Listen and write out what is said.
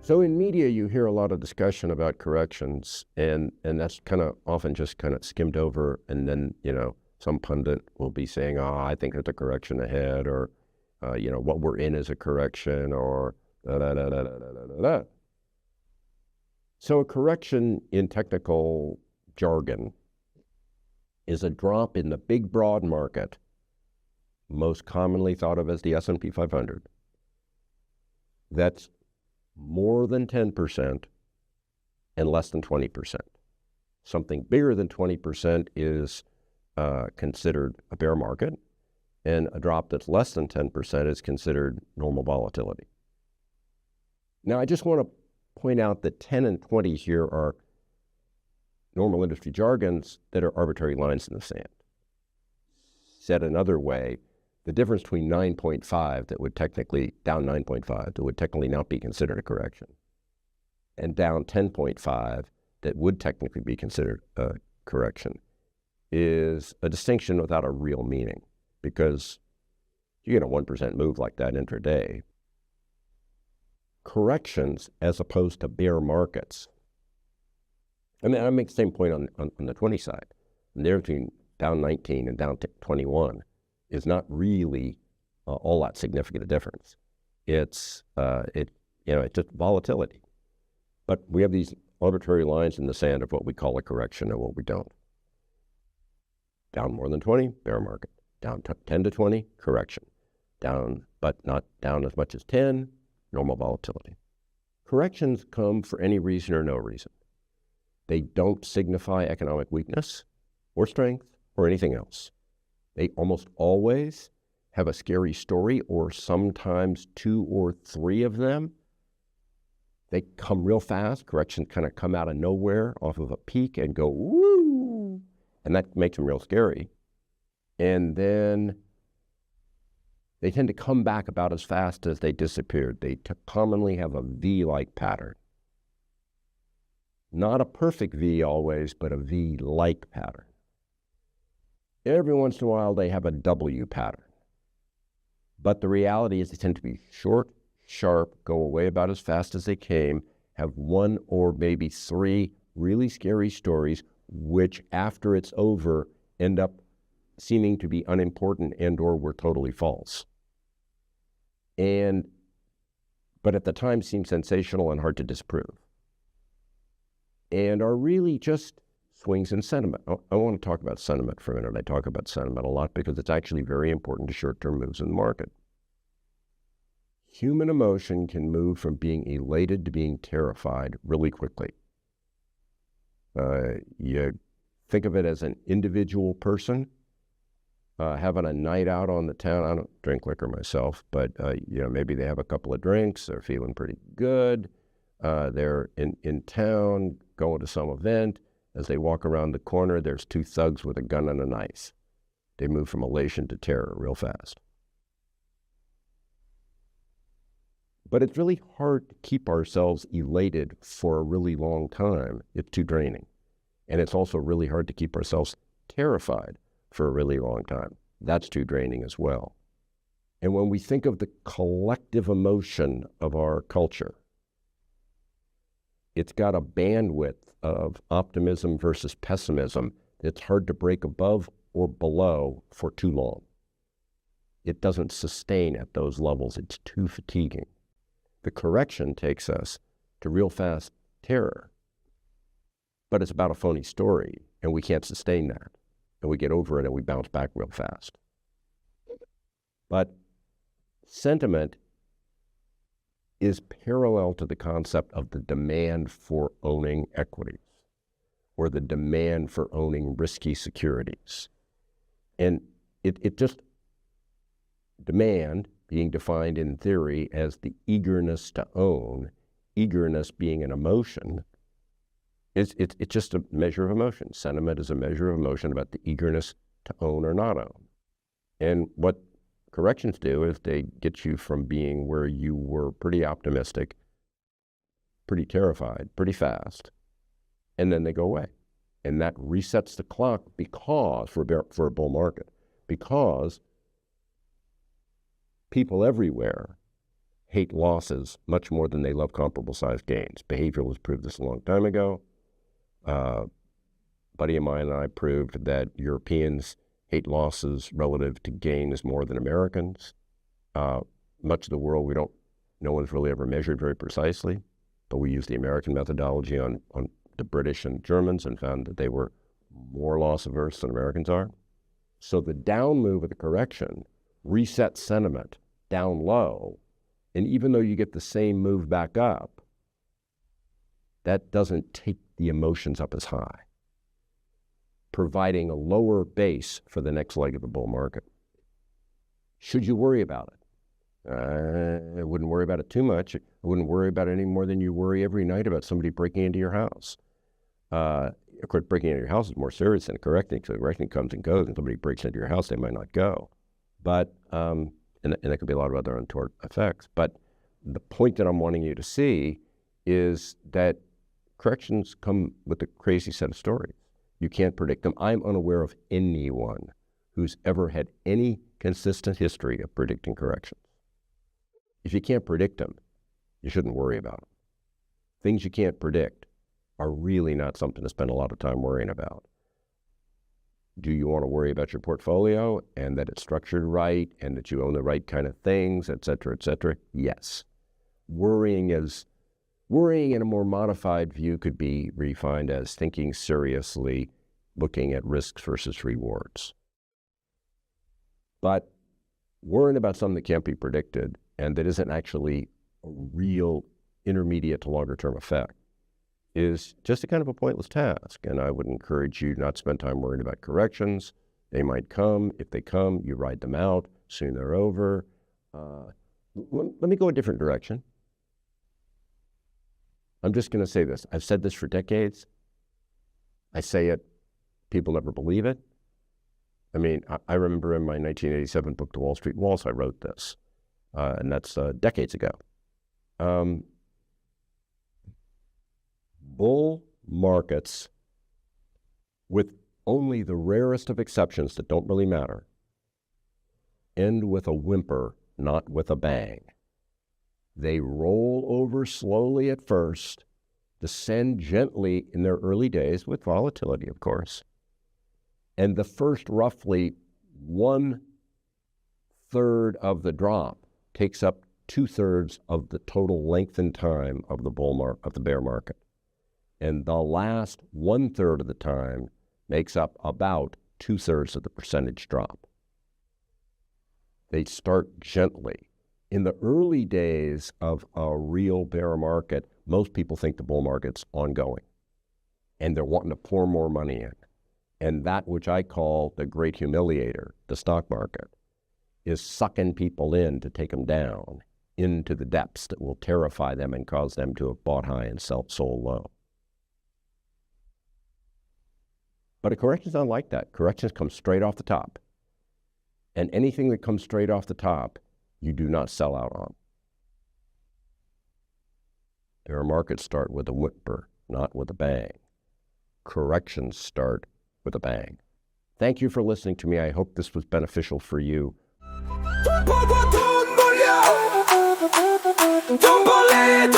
So in media, you hear a lot of discussion about corrections, and that's kind of often just kind of skimmed over, and then, some pundit will be saying, oh, I think there's a correction ahead, or, what we're in is a correction, or da, da, da, da, da, da, da, da. So a correction in technical jargon is a drop in the big broad market, most commonly thought of as the S&P 500, that's more than 10% and less than 20%. Something bigger than 20% is considered a bear market, and a drop that's less than 10% is considered normal volatility. Now, I just want to point out that 10 and 20 here are normal industry jargons that are arbitrary lines in the sand. Said another way, the difference between 9.5 that would technically, down 9.5, that would technically not be considered a correction, and down 10.5 that would technically be considered a correction, is a distinction without a real meaning, because you get a 1% move like that intraday. Corrections, as opposed to bear markets, I make the same point on the 20 side. And there between down 19 and down 21 is not really all that significant a difference. It's just volatility. But we have these arbitrary lines in the sand of what we call a correction and what we don't. Down more than 20, bear market. Down 10 to 20, correction. Down, but not down as much as 10, normal volatility. Corrections come for any reason or no reason. They don't signify economic weakness or strength or anything else. They almost always have a scary story, or sometimes 2 or 3 of them. They come real fast. Corrections kind of come out of nowhere off of a peak and go, woo, and that makes them real scary. And then they tend to come back about as fast as they disappeared. They commonly have a V-like pattern. Not a perfect V always, but a V-like pattern. Every once in a while, they have a W pattern. But the reality is they tend to be short, sharp, go away about as fast as they came, have 1 or maybe 3 really scary stories, which after it's over, end up seeming to be unimportant and or were totally false. But at the time seem sensational and hard to disprove. And are really just swings in sentiment. I want to talk about sentiment for a minute. I talk about sentiment a lot because it's actually very important to short-term moves in the market. Human emotion can move from being elated to being terrified really quickly. You think of it as an individual person having a night out on the town. I don't drink liquor myself, but maybe they have a couple of drinks. They're feeling pretty good. They're in town, going to some event. As they walk around the corner, there's 2 thugs with a gun and a knife. They move from elation to terror real fast. But it's really hard to keep ourselves elated for a really long time. It's too draining. And it's also really hard to keep ourselves terrified for a really long time. That's too draining as well. And when we think of the collective emotion of our culture, it's got a bandwidth of optimism versus pessimism that's hard to break above or below for too long. It doesn't sustain at those levels. It's too fatiguing. The correction takes us to real fast terror. But it's about a phony story, and we can't sustain that. And we get over it and we bounce back real fast. But sentiment is parallel to the concept of the demand for owning equities or the demand for owning risky securities. And it just, demand being defined in theory as the eagerness to own, eagerness being an emotion, it's just a measure of emotion. Sentiment is a measure of emotion about the eagerness to own or not own. And what corrections do is they get you from being where you were pretty optimistic, pretty terrified, pretty fast, and then they go away. And that resets the clock because, for a bull market, because people everywhere hate losses much more than they love comparable sized gains. Behavioral has proved this a long time ago. Buddy of mine and I proved that Europeans hate losses relative to gains more than Americans. Much of the world, no one's really ever measured very precisely, but we used the American methodology on the British and Germans and found that they were more loss averse than Americans are. So the down move of the correction resets sentiment down low, and even though you get the same move back up, that doesn't take the emotions up as high, providing a lower base for the next leg of the bull market. Should you worry about it? I wouldn't worry about it too much. I wouldn't worry about it any more than you worry every night about somebody breaking into your house. Of course, breaking into your house is more serious than correcting, because correcting comes and goes, and somebody breaks into your house, they might not go. But, and there could be a lot of other untoward effects. But the point that I'm wanting you to see is that corrections come with a crazy set of stories. You can't predict them. I'm unaware of anyone who's ever had any consistent history of predicting corrections. If you can't predict them, you shouldn't worry about them. Things you can't predict are really not something to spend a lot of time worrying about. Do you want to worry about your portfolio and that it's structured right and that you own the right kind of things, et cetera, et cetera? Yes. Worrying in a more modified view could be refined as thinking seriously, looking at risks versus rewards. But worrying about something that can't be predicted and that isn't actually a real intermediate to longer term effect is just a kind of a pointless task. And I would encourage you not to spend time worrying about corrections. They might come. If they come, you ride them out. Soon they're over. Let me go a different direction. I'm just going to say this. I've said this for decades. I say it. People never believe it. I mean, I remember in my 1987 book, The Wall Street Waltz, I wrote this. And that's decades ago. Bull markets, with only the rarest of exceptions that don't really matter, end with a whimper, not with a bang. They roll over slowly at first, descend gently in their early days with volatility, of course. And the first roughly 1/3 of the drop takes up 2/3 of the total length and time of the bear market. And the last 1/3 of the time makes up about 2/3 of the percentage drop. They start gently. In the early days of a real bear market, most people think the bull market's ongoing, and they're wanting to pour more money in. And that which I call the great humiliator, the stock market, is sucking people in to take them down into the depths that will terrify them and cause them to have bought high and sold low. But a correction's not like that. Corrections come straight off the top. And anything that comes straight off the top, you do not sell out on. Bear markets start with a whimper, not with a bang. Corrections start with a bang. Thank you for listening to me. I hope this was beneficial for you. 돈 벌리게